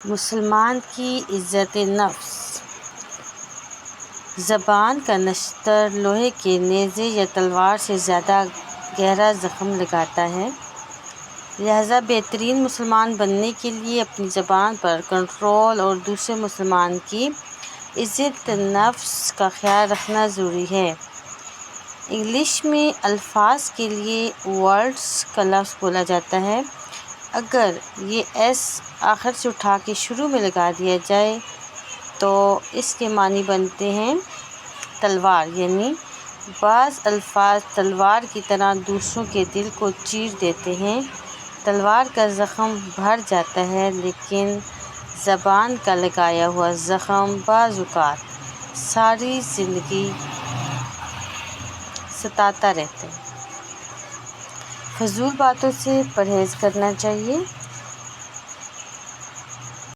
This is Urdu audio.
مسلمان کی عزت نفس۔ زبان کا نشتر لوہے کے نیزے یا تلوار سے زیادہ گہرا زخم لگاتا ہے، لہٰذا بہترین مسلمان بننے کے لیے اپنی زبان پر کنٹرول اور دوسرے مسلمان کی عزت نفس کا خیال رکھنا ضروری ہے۔ انگلش میں الفاظ کے لیے ورڈز کا لفظ بولا جاتا ہے۔ اگر یہ ایس آخر سے اٹھا کے شروع میں لگا دیا جائے تو اس کے معنی بنتے ہیں تلوار، یعنی بعض الفاظ تلوار کی طرح دوسروں کے دل کو چیر دیتے ہیں۔ تلوار کا زخم بھر جاتا ہے لیکن زبان کا لگایا ہوا زخم بعض اوقات ساری زندگی ستاتا رہتا ہے۔ فضول باتوں سے پرہیز کرنا چاہیے۔